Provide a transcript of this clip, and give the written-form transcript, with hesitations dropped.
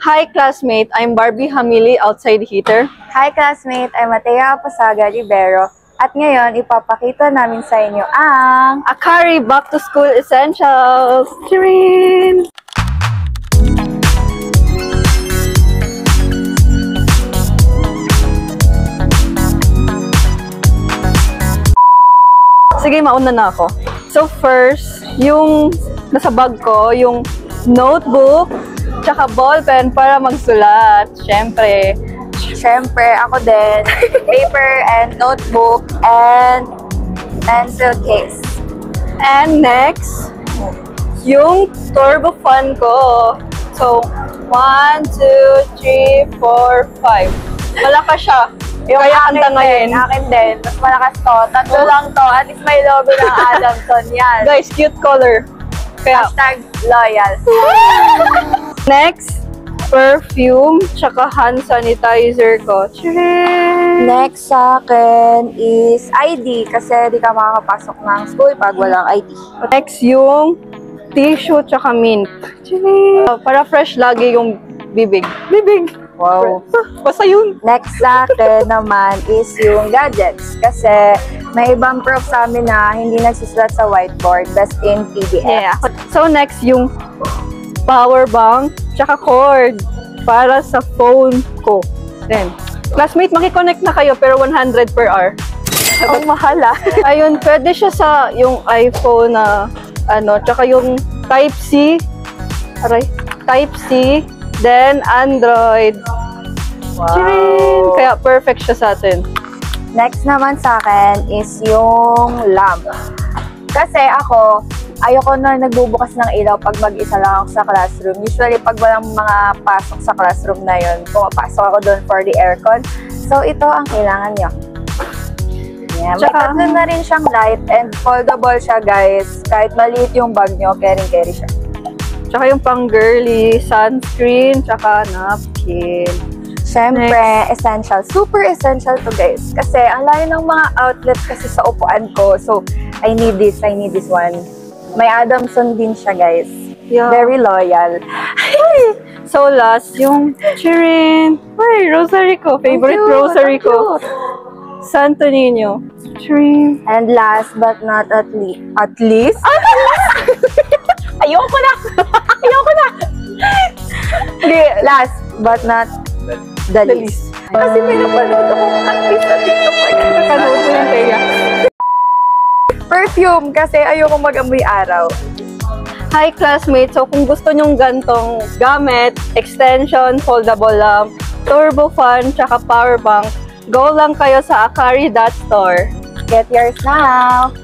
Hi classmate, I'm Barbie Hamili, outside heater. Hi classmate, I'm Matea Pasaga Rivero. At ngayon, ipapakita namin sa inyo ang Akari Back to School Essentials! Cheerin! Sige, mauna na ako. So first, yung nasa bag ko, yung notebook, tsaka ballpen para magsulat. Siyempre, ako din, paper and notebook and pencil case. And next, yung turbo fan ko. So, 1, 2, 3, 4, 5. Malakas siya. Yung kaya akin kanta ngayon. Akin din. Mas malakas to. Tatlo lang to. At least may logo ng Adamson. Yan. Guys, cute color. Kaya, #loyal. next, perfume, tsaka hand sanitizer ko. Chirin! Next sa akin is ID kasi di ka makakapasok ng school pag walang ID. Next, yung tissue, tsaka mint. Chirin! Para fresh lagi yung bibig. Bibig! Wow. Basta yun. Next sa akin naman is yung gadgets. Kasi may ibang prof sa amin na hindi nagsusulat sa whiteboard. Best in PDF. Yeah. So next, yung power bank, tsaka cord para sa phone ko. Then, classmate, makiconnect na kayo pero 100 per hour. Ang mahal ah. Ayun, pwede siya sa yung iPhone na tsaka yung Type-C. Aray, Type-C. Then, Android. Wow. Chirin! Kaya perfect siya sa atin. Next naman sa akin is yung lamp. Kasi ako, ayoko na nagbubukas ng ilaw pag mag-isa lang ako sa classroom. Usually, pag walang mga pasok sa classroom na yun, pumapasok ako doon for the aircon. So, ito ang kailangan nyo. Yeah, may tatlo na rin siyang light and foldable siya, guys. Kahit maliit yung bag nyo, carry siya. Tsaka yung pang-girly, sunscreen, tsaka napkin. Siyempre, essential. Super essential to, guys. Kasi ang layo ng mga outlet kasi sa upuan ko. So, I need this one. May Adamson din siya, guys. Yeah. Very loyal. So, last, yung Chirin. Ay, rosary ko. Favorite rosary ko. Santo Niño. Chirin. And last but not at least? Ayoko na! Last but not the least. Kasi may napanood akong artist sa TikTok. Napanood mo yung kaya. Perfume kasi ayoko mag-amoy araw. Hi classmates! So kung gusto nyong gantong gamit, extension, foldable lamp, turbo fan, tsaka power bank, go lang kayo sa akari.store. Get yours now!